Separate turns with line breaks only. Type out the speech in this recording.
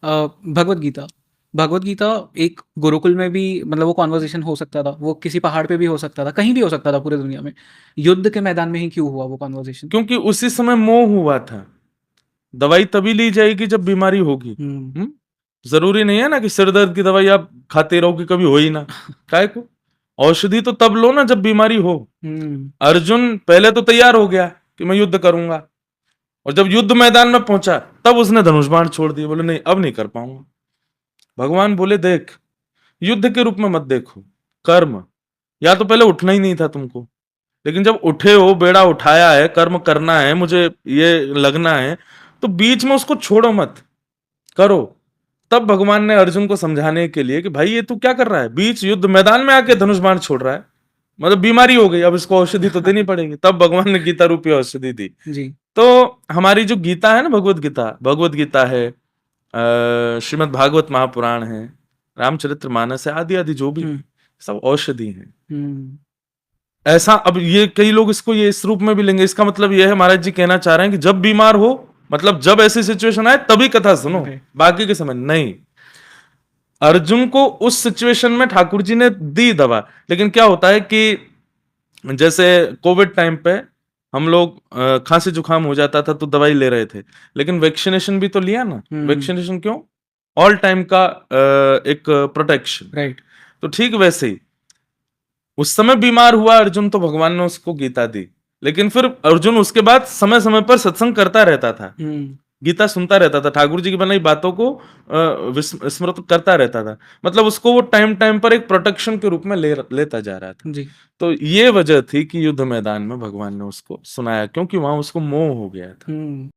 भगवत गीता। भगवत गीता एक गुरुकुल में भी मतलब वो कॉन्वर्सेशन हो सकता था, वो किसी पहाड़ पे भी हो सकता था, कहीं भी हो सकता था पूरी दुनिया में। युद्ध के मैदान में ही क्यों हुआ वो कॉन्वर्सेशन?
क्योंकि उसी समय मोह हुआ था। दवाई तभी ली जाएगी जब बीमारी होगी।
हुँ।
जरूरी नहीं है ना कि सिर दर्द की दवाई आप खाते रहो कि कभी हो ही ना। काय को? औषधि तो तब लो ना जब बीमारी हो।
हुँ।
अर्जुन पहले तो तैयार हो गया कि मैं युद्ध करूंगा, और जब युद्ध मैदान में पहुंचा तब उसने धनुष बाण छोड़ दिए, बोले नहीं अब नहीं कर पाऊंगा। भगवान बोले देख, युद्ध के रूप में मत देखो, कर्म, या तो पहले उठना ही नहीं था तुमको, लेकिन जब उठे हो, बेड़ा उठाया है, कर्म करना है, मुझे ये लगना है, तो बीच में उसको छोड़ो मत, करो। तब भगवान ने अर्जुन को समझाने के लिए कि भाई ये तू क्या कर रहा है, बीच युद्ध मैदान में आके धनुष बाण छोड़ रहा है, मतलब बीमारी हो गई, अब इसको औषधि तो देनी पड़ेगी। तब भगवान ने गीता रूपी औषधि दी।
जी।
तो हमारी जो गीता है ना, भगवत गीता है, श्रीमद् भागवत महापुराण है, रामचरितमानस है, आदि आदि जो भी
हुँ।
सब औषधि है।
हुँ।
ऐसा अब ये कई लोग इसको ये इस रूप में भी लेंगे, इसका मतलब ये है महाराज जी कहना चाह रहे हैं कि जब बीमार हो, मतलब जब ऐसी सिचुएशन आए तभी कथा सुनो,
राइट।
बाकी के समय नहीं। अर्जुन को उस सिचुएशन में ठाकुर जी ने दी दवा, लेकिन क्या होता है कि जैसे कोविड टाइम पे हम लोग खांसी जुकाम हो जाता था तो दवाई ले रहे थे, लेकिन वैक्सीनेशन भी तो लिया ना।
हुँ।
वैक्सीनेशन क्यों? ऑल टाइम का एक प्रोटेक्शन।
राइट।
तो ठीक वैसे ही उस समय बीमार हुआ अर्जुन तो भगवान ने उसको गीता दी, लेकिन फिर अर्जुन उसके बाद समय समय पर सत्संग करता रहता था,
हुँ।
गीता सुनता रहता था, ठाकुर जी की बनाई बातों को स्मृत करता रहता था। मतलब उसको वो टाइम टाइम पर एक प्रोटेक्शन के रूप में लेता जा रहा था।
जी।
तो ये वजह थी कि युद्ध मैदान में भगवान ने उसको सुनाया, क्योंकि वहां उसको मोह हो गया था।
हुँ।